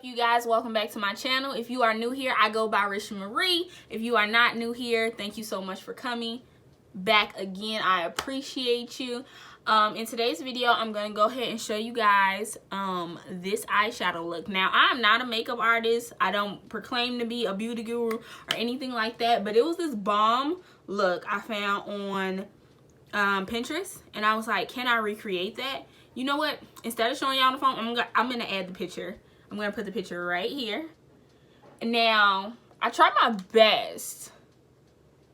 up, you guys? Welcome back to my channel. If you are new here, I go by RishaaMariee. If you are not new here, thank you so much for coming back again. I appreciate you. In today's video, I'm going to go ahead and show you guys this eyeshadow look. Now, I'm not a makeup artist. I don't proclaim to be a beauty guru or anything like that, but it was this bomb look I found on Pinterest, and I was like, can I recreate that? You know what? Instead of showing y'all on the phone, I'm gonna add the picture. I'm gonna put the picture right here. Now, I tried my best.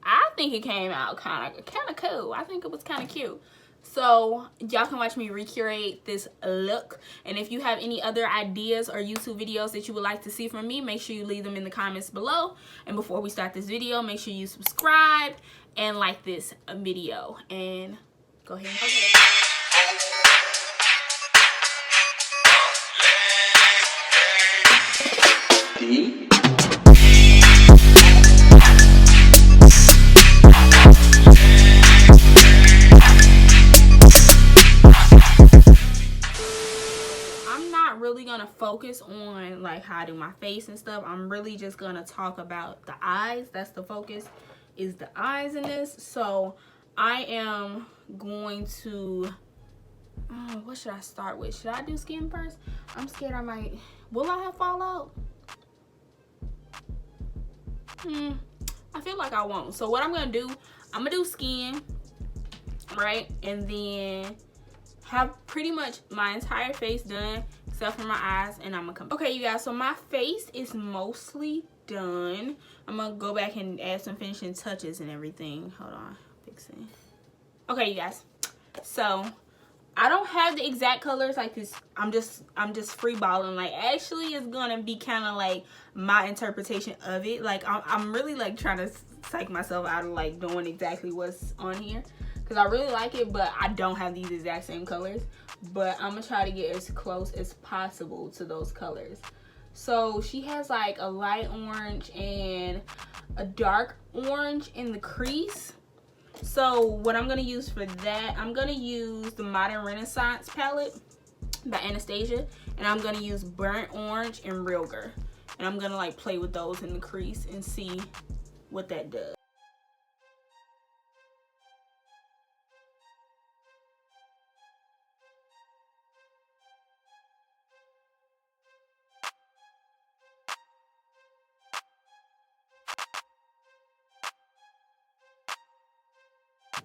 I think it came out kind of cool. I think it was kind of cute. So y'all can watch me recreate this look. And if you have any other ideas or YouTube videos that you would like to see from me, make sure you leave them in the comments below. And before we start this video, make sure you subscribe and like this video. And go ahead. Okay. I'm not really gonna focus on like how I do my face and stuff. I'm really just gonna talk about the eyes. That's the focus, is the eyes in this. So I am going to what should I start with? Should I do skin first? I'm scared I might, will I have fallout? I feel like I won't. So what I'm gonna do, I'm gonna do skin, right? And then have pretty much my entire face done except for my eyes, and I'm gonna come. Okay, you guys, so my face is mostly done. I'm gonna go back and add some finishing touches and everything. Hold on, fixing. Okay, you guys, so I don't have the exact colors like this. I'm just freeballing. Like, actually, it's gonna be kind of like my interpretation of it. Like, I'm really like trying to psych myself out of like doing exactly what's on here, because I really like it, but I don't have these exact same colors. But I'm gonna try to get as close as possible to those colors. So she has like a light orange and a dark orange in the crease. So what I'm gonna use for that, I'm gonna use the Modern Renaissance palette by Anastasia, and I'm gonna use burnt orange and realgar, and I'm gonna like play with those in the crease and see what that does.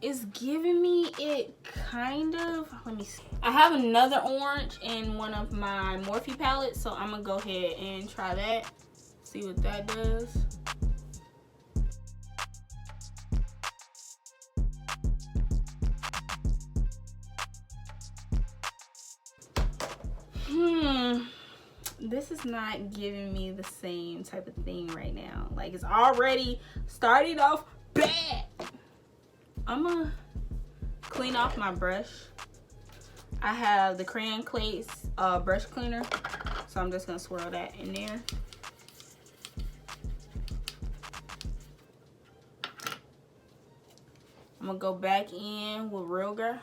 It's giving me it kind of, let me see. I have another orange in one of my Morphe palettes, so I'm gonna go ahead and try that, see what that does. This is not giving me the same type of thing right now. Like, it's already started off bad. I'm gonna clean off my brush. I have the Crayon Clays brush cleaner, so I'm just gonna swirl that in there. I'm gonna go back in with realgar.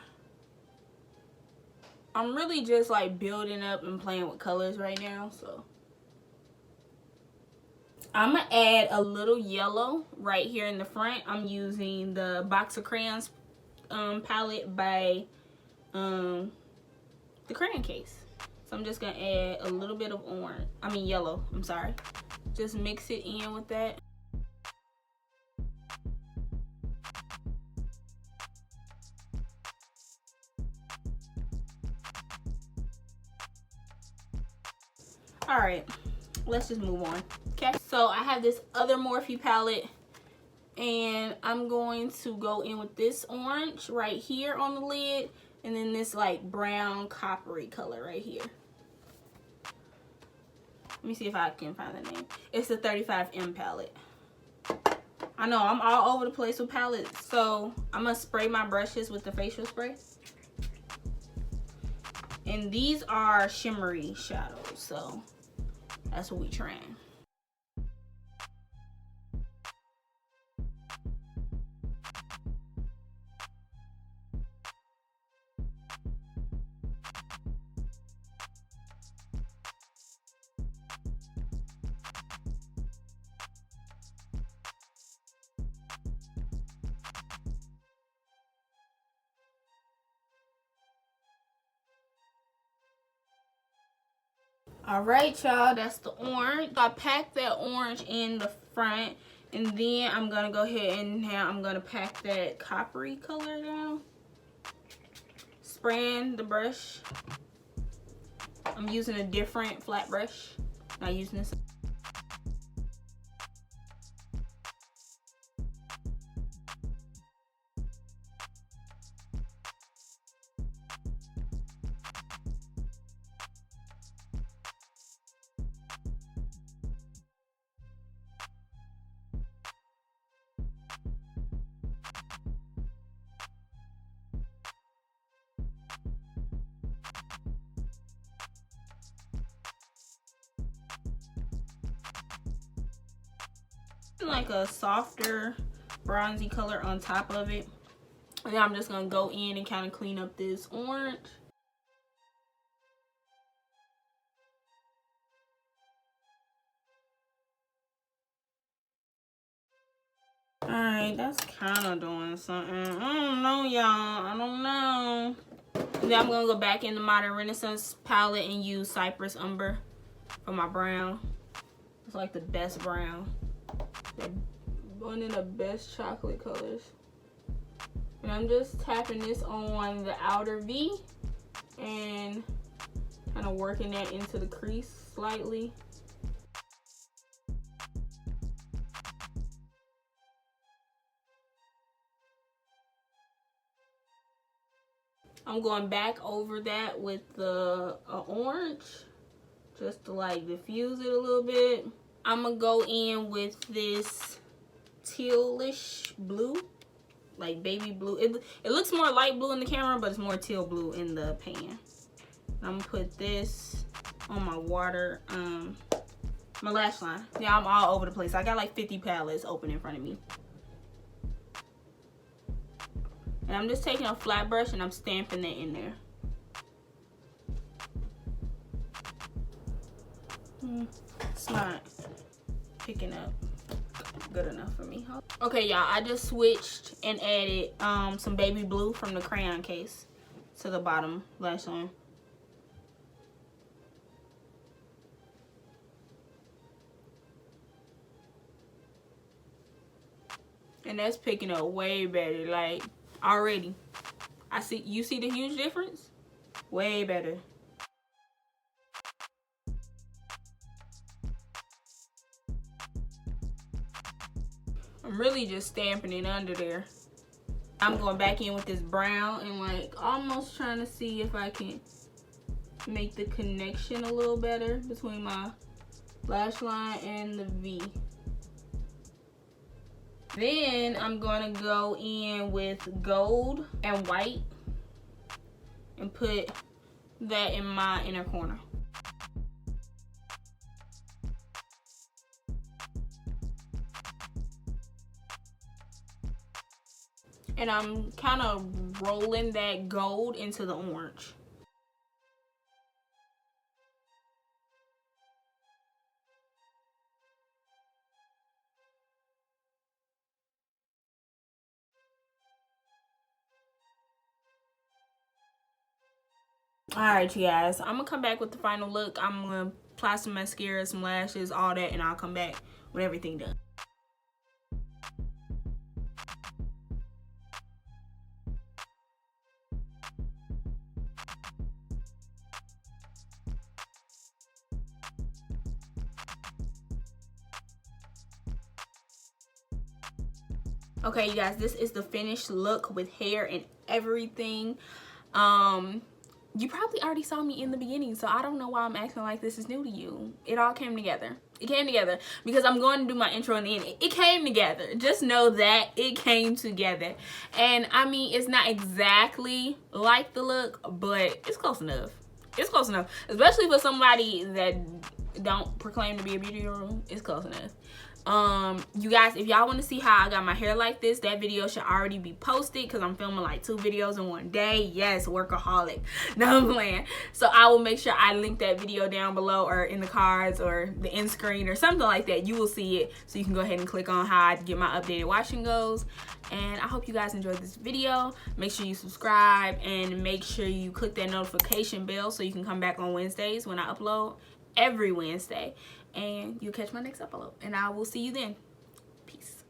I'm really just like building up and playing with colors right now, so I'm gonna add a little yellow right here in the front. I'm using the Box of Crayons palette by the Crayon case. So I'm just gonna add a little bit of yellow, I'm sorry. Just mix it in with that. All right, let's just move on. Okay, so I have this other Morphe palette, and I'm going to go in with this orange right here on the lid, and then this like brown coppery color right here. Let me see if I can find the name. It's the 35M palette. I know I'm all over the place with palettes, so I'm gonna spray my brushes with the facial spray. And these are shimmery shadows, so that's what we trying. All right, y'all, that's the orange. I packed that orange in the front, and then I'm gonna go ahead and now I'm gonna pack that coppery color down. Spraying the brush. I'm using a different flat brush, not using this. Like a softer bronzy color on top of it, and then I'm just gonna go in and kind of clean up this orange. All right, that's kind of doing something. I don't know, y'all. I don't know. And then I'm gonna go back in the Modern Renaissance palette and use Cypress Umber for my brown. It's like the best brown. One of the best chocolate colors. And I'm just tapping this on the outer V and kind of working that into the crease slightly. I'm going back over that with the orange just to like diffuse it a little bit. I'm gonna go in with this tealish blue, like baby blue. It looks more light blue in the camera, but it's more teal blue in the pan. I'm gonna put this on my water, my lash line. Yeah, I'm all over the place. I got like 50 palettes open in front of me. And I'm just taking a flat brush and I'm stamping it in there. It's not picking up good enough for me. Okay, y'all, I just switched and added some baby blue from the Crayon case to the bottom lash line. And that's picking up way better, like already. You see the huge difference? Way better. I'm really just stamping it under there. I'm going back in with this brown and like almost trying to see if I can make the connection a little better between my lash line and the V. Then I'm going to go in with gold and white and put that in my inner corner. And I'm kind of rolling that gold into the orange. Alright, you guys, I'm gonna come back with the final look. I'm gonna apply some mascara, some lashes, all that, and I'll come back with everything done. Okay, you guys, this is the finished look with hair and everything. You probably already saw me in the beginning, so I don't know why I'm acting like this is new to you. It all came together. It came together because I'm going to do my intro in the end. It came together. Just know that it came together. And I mean, it's not exactly like the look, but it's close enough. It's close enough, especially for somebody that don't proclaim to be a beauty guru. It's close enough. You guys, if y'all want to see how I got my hair like this, that video should already be posted because I'm filming like 2 videos in one day. Yes, workaholic. No, I'm playing. So I will make sure I link that video down below or in the cards or the end screen or something like that. You will see it, so you can go ahead and click on how I get my updated washing goes. And I hope you guys enjoyed this video. Make sure you subscribe and make sure you click that notification bell so you can come back on Wednesdays when I upload. every Wednesday. And you'll catch my next upload. And I will see you then. Peace.